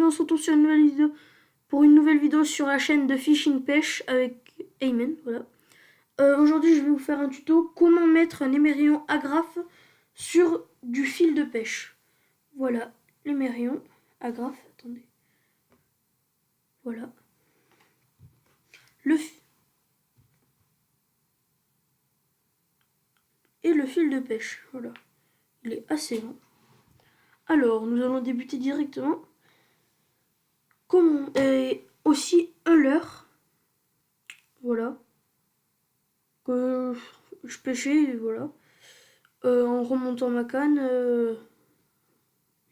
on se retrouve sur une nouvelle vidéo, pour une nouvelle vidéo sur la chaîne de Fishing Pêche avec Ayman. Voilà. Aujourd'hui, je vais vous faire un tuto comment mettre un émerillon agrafe sur du fil de pêche. Voilà, l'émerillon agrafe. Attendez. Voilà. Et le fil de pêche. Voilà. Il est assez long. Alors, nous allons débuter directement. Et aussi un leurre. Voilà. Que je pêchais, voilà. En remontant ma canne,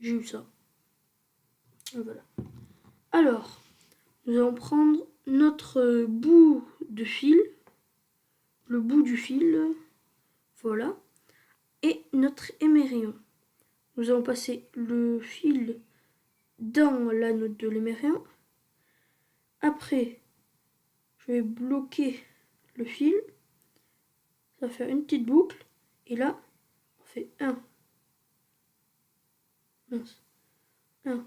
j'ai eu ça. Et voilà. Alors, nous allons prendre notre bout de fil. Le bout du fil. Voilà. Et notre émerillon. Nous allons passer le fil dans l'anneau de l'émerillon. Après, je vais bloquer le fil. Ça va faire une petite boucle. Et là, on fait 1. Mince. 1.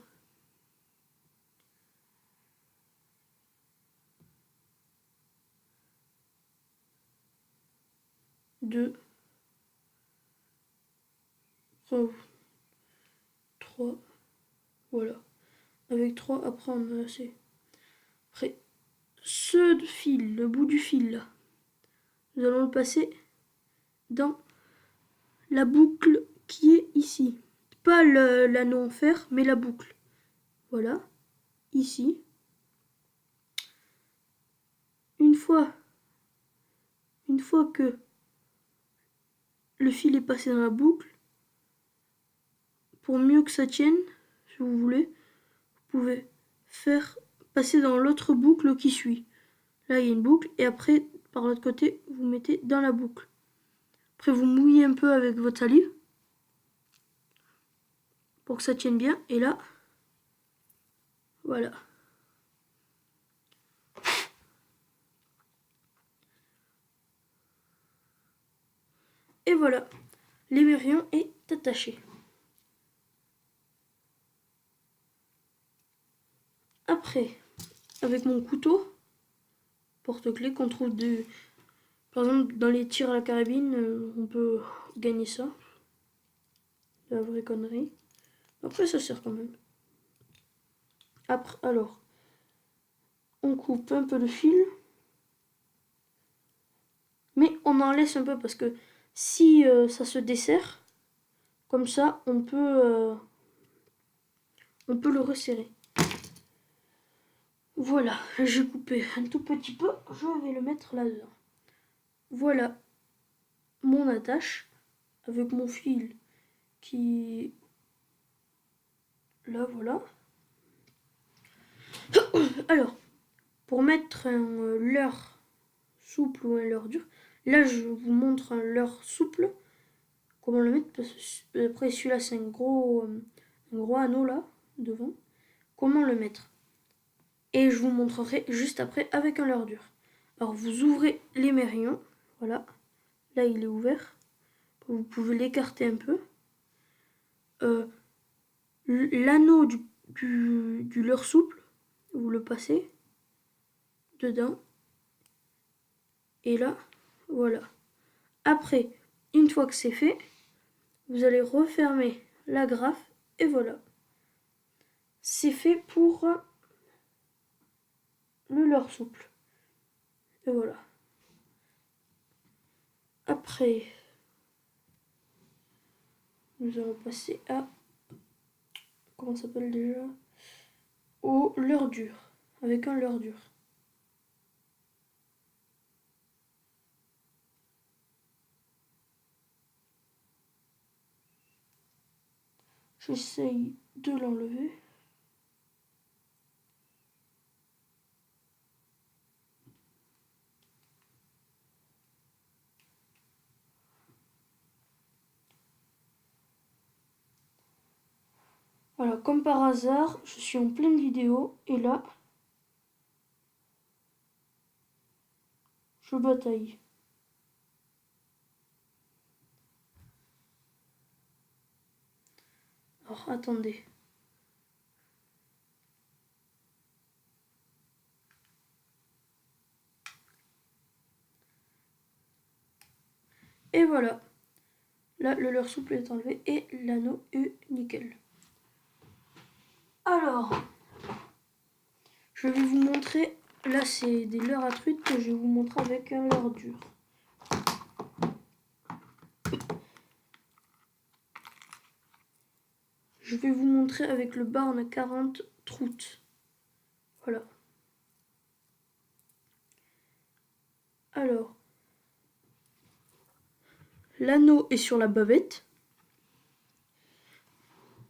2. 3. Voilà. Avec 3, après on a assez. Après, ce fil, le bout du fil là, nous allons le passer dans la boucle qui est ici. Pas l'anneau en fer, mais la boucle. Voilà, ici. Une fois que le fil est passé dans la boucle, pour mieux que ça tienne, si vous voulez, vous pouvez faire passer dans l'autre boucle qui suit. Là, il y a une boucle, et après, par l'autre côté, vous mettez dans la boucle. Après, vous mouillez un peu avec votre salive pour que ça tienne bien. Et là, voilà. Et voilà, l'émerillon est attaché. Après, avec mon couteau porte-clés qu'on trouve par exemple dans les tirs à la carabine, on peut gagner ça. La vraie connerie. Après, ça sert quand même. Après, alors, on coupe un peu le fil, mais on en laisse un peu parce que si ça se dessert, comme ça, on peut le resserrer. Voilà, j'ai coupé un tout petit peu, je vais le mettre là-dedans. Voilà mon attache avec mon fil qui... Là, voilà. Alors, pour mettre un leurre souple ou un leurre dur, là je vous montre un leurre souple. Comment le mettre, parce que après celui-là c'est un gros anneau là, devant. Comment le mettre? Et je vous montrerai juste après avec un leurre dur. Alors vous ouvrez l'émerillon, voilà. Là il est ouvert. Vous pouvez l'écarter un peu. L'anneau du leurre souple, vous le passez dedans. Et là, voilà. Après, une fois que c'est fait, vous allez refermer l'agrafe et voilà. C'est fait pour le leurre souple. Et voilà. Après, nous allons passer à... Comment ça s'appelle déjà? Au leurre dur. Avec un leurre dur. J'essaye de l'enlever. Voilà, comme par hasard, je suis en pleine vidéo et là, je bataille. Alors, attendez. Et voilà. Là, le leurre souple est enlevé et l'anneau est nickel. Alors, je vais vous montrer. Là, c'est des leurres à truite que je vais vous montrer avec un leurre dur. Je vais vous montrer avec le Barn 40 Trout. Voilà. Alors, l'anneau est sur la bavette.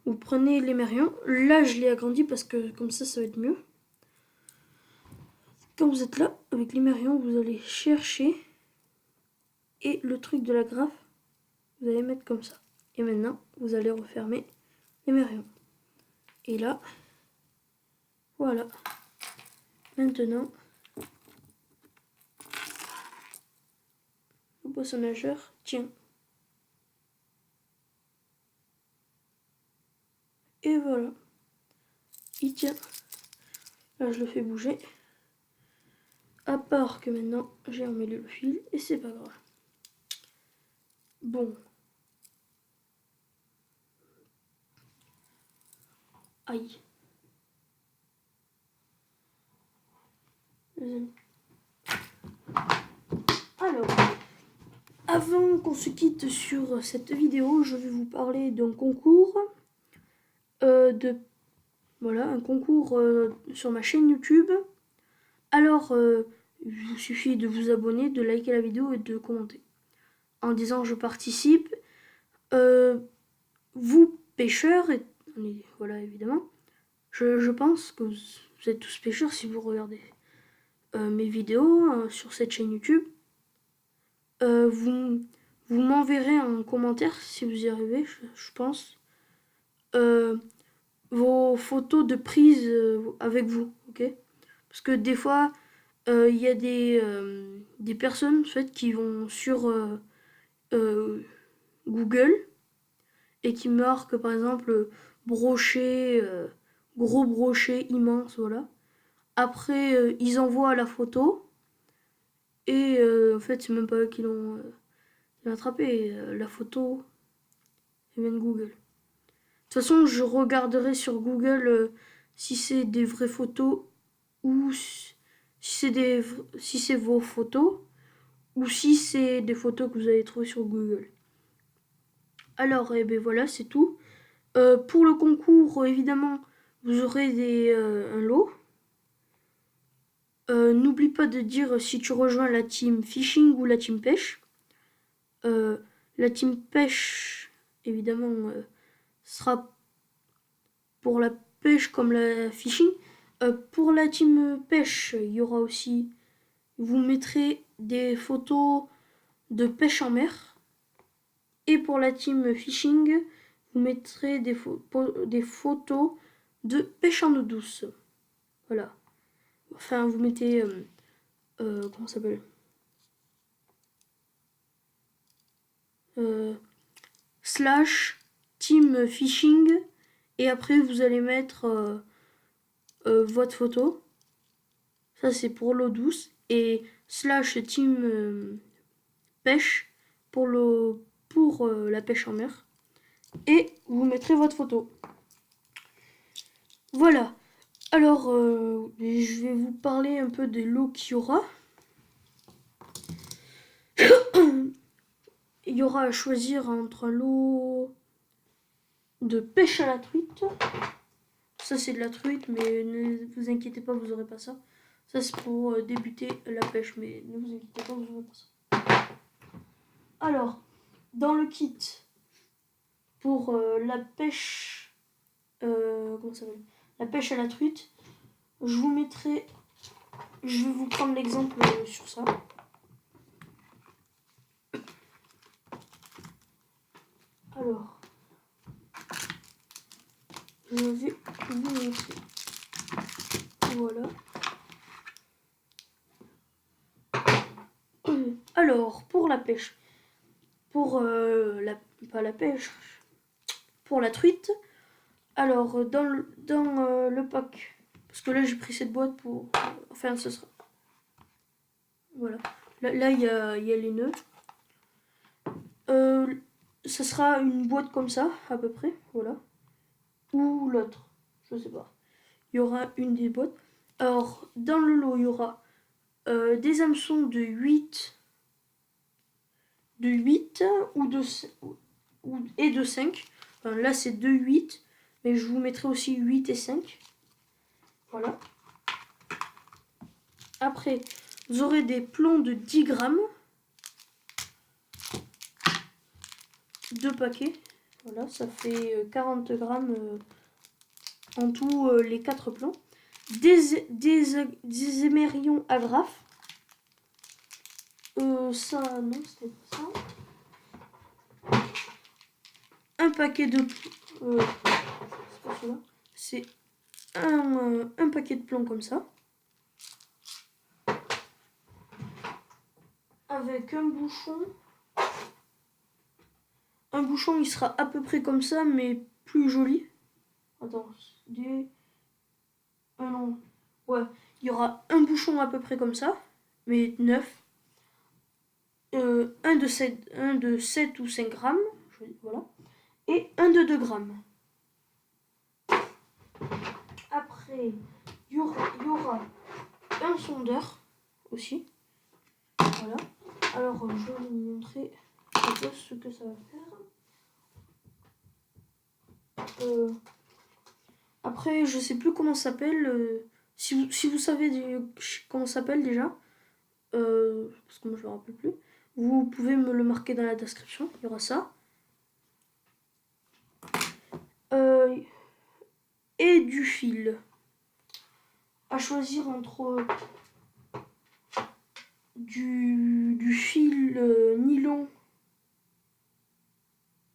Vous prenez l'émerillon. Là, je l'ai agrandi parce que comme ça va être mieux. Quand vous êtes là, avec l'émerillon, vous allez chercher. Et le truc de la graffe, vous allez mettre comme ça. Et maintenant, vous allez refermer l'émerillon. Et là, voilà. Maintenant, le poisson nageur tient. Et voilà. Il tient. Là, je le fais bouger. À part que maintenant, j'ai emmêlé le fil et c'est pas grave. Bon. Aïe. Alors, avant qu'on se quitte sur cette vidéo, je vais vous parler d'un concours. Voilà, un concours sur ma chaîne YouTube. Alors, il vous suffit de vous abonner, de liker la vidéo et de commenter. En disant je participe. Vous, pêcheurs, et voilà évidemment, je pense que vous êtes tous pêcheurs si vous regardez mes vidéos sur cette chaîne YouTube. Vous m'enverrez un commentaire si vous y arrivez, je pense. Vos photos de prise avec vous, ok? Parce que des fois, il y a des personnes en fait, qui vont sur Google et qui marquent par exemple brochet, gros brochet immense, voilà. Après, ils envoient la photo et en fait, c'est même pas eux qui l'ont attrapé. La photo, elle vient de Google. De toute façon, je regarderai sur Google si c'est des vraies photos ou si c'est vos photos ou si c'est des photos que vous avez trouvées sur Google. Alors, eh ben voilà, c'est tout. Pour le concours, évidemment, vous aurez un lot. N'oublie pas de dire si tu rejoins la team fishing ou la team pêche. La team pêche, évidemment, sera pour la pêche comme la fishing. Pour la team pêche, il y aura aussi, vous mettrez des photos de pêche en mer. Et pour la team fishing, vous mettrez des photos de pêche en eau douce. Voilà. Enfin, vous mettez... comment ça s'appelle slash team fishing. Et après, vous allez mettre votre photo. Ça, c'est pour l'eau douce. Et slash team pêche pour la pêche en mer. Et vous mettrez votre photo. Voilà. Alors, je vais vous parler un peu des lots qu'il y aura. Il y aura à choisir entre un lot de pêche à la truite. Ça, c'est de la truite, mais ne vous inquiétez pas, vous n'aurez pas ça. Ça, c'est pour débuter la pêche, mais ne vous inquiétez pas, vous n'aurez pas ça. Alors, dans le kit, pour la pêche... comment ça s'appelle ? La pêche à la truite, je vous mettrai... Je vais vous prendre l'exemple sur ça. Alors, je vais vous montrer. Voilà. Alors, pour la pêche, pour pas la pêche, pour la truite, alors dans le pack, parce que là j'ai pris cette boîte pour, enfin ce sera, voilà, là il y a les nœuds, Ça sera une boîte comme ça, à peu près, voilà. Ou l'autre, je sais pas. Il y aura une des boîtes. Alors, dans le lot, il y aura des hameçons de 8 et de 5. Enfin, là, c'est de 8, mais je vous mettrai aussi 8 et 5. Voilà. Après, vous aurez des plombs de 10 grammes. 2 paquets. Voilà, ça fait 40 grammes en tout, les 4 plombs. Des émerillons agrafes. Ça, non, c'était pas ça. Un paquet de... c'est pas celui-là. C'est un paquet de plombs comme ça. Avec un bouchon. Un bouchon, il sera à peu près comme ça, mais plus joli. Attends, ah non. Ouais, il y aura un bouchon à peu près comme ça, mais neuf. Un de 7 ou 5 grammes, voilà. Et un de 2 grammes. Après, il y aura un sondeur aussi. Voilà. Alors, je vais vous montrer un peu ce que ça va faire. Après, je sais plus comment ça s'appelle. Si vous savez comment ça s'appelle déjà, parce que moi je me rappelle plus, vous pouvez me le marquer dans la description. Il y aura ça. Et du fil. À choisir entre du fil nylon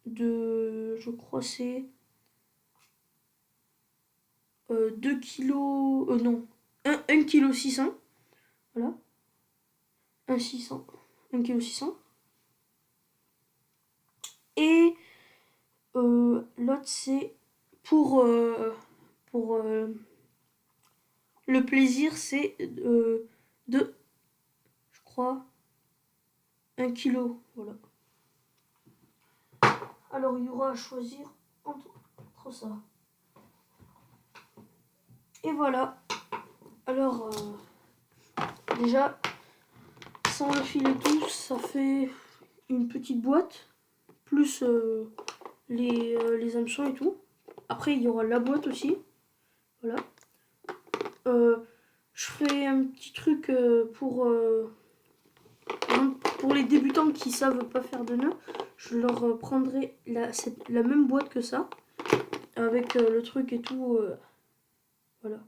de, je crois c'est 2 kilos, non, 1 kg 600, voilà, 1 kg 600. Et l'autre c'est pour le plaisir, c'est de, je crois, 1 kg, voilà. Alors il y aura à choisir entre ça. Et voilà. Alors, déjà, sans le fil et tout, ça fait une petite boîte, plus les hameçons et tout. Après, il y aura la boîte aussi. Voilà. Je ferai un petit truc pour les débutants qui savent pas faire de nœuds. Je leur prendrai la même boîte que ça, avec le truc et tout. Voilà.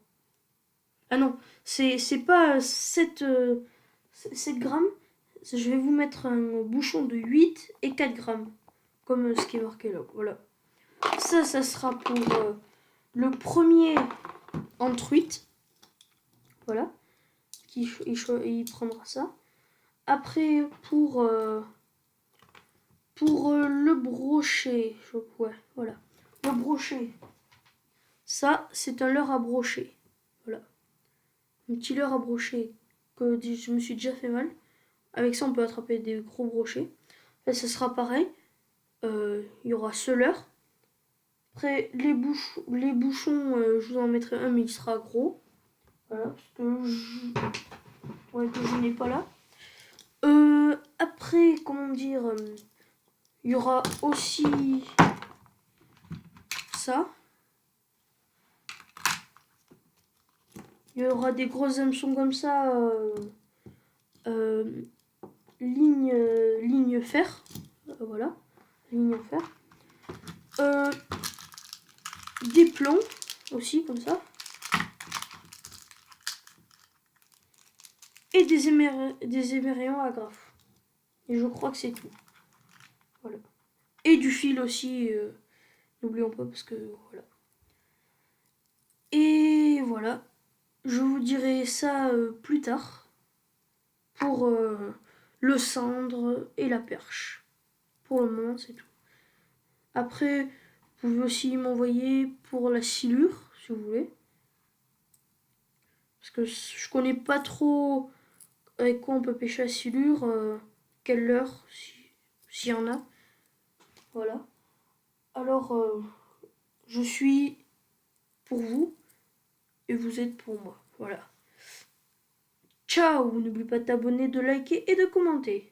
Ah non, c'est pas 7 grammes. Je vais vous mettre un bouchon de 8 et 4 grammes. Comme ce qui est marqué là. Voilà. Ça sera pour le premier entre 8. Voilà. Il prendra ça. Après, pour le brochet. Ouais, voilà. Le brochet. Ça, c'est un leurre à brocher. Voilà. Un petit leurre à brocher que je me suis déjà fait mal. Avec ça, on peut attraper des gros brochets. Là, ça sera pareil. Il y aura ce leurre. Après, les bouchons, je vous en mettrai un, mais il sera gros. Voilà, parce que je n'ai pas là. Après, comment dire, il y aura aussi ça. Il y aura des gros hameçons comme ça, ligne fer. Voilà, ligne fer. Des plombs aussi, comme ça. Et des émerillons agrafes. Et je crois que c'est tout. Voilà. Et du fil aussi, n'oublions pas, parce que voilà. Et voilà. Je vous dirai ça plus tard pour le cendre et la perche. Pour le moment, c'est tout. Après, vous pouvez aussi m'envoyer pour la silure, si vous voulez. Parce que je connais pas trop avec quoi on peut pêcher la silure, quelle heure, s'il y en a. Voilà. Alors, je suis pour vous et vous êtes pour moi. Voilà. Ciao, n'oublie pas de t'abonner, de liker et de commenter.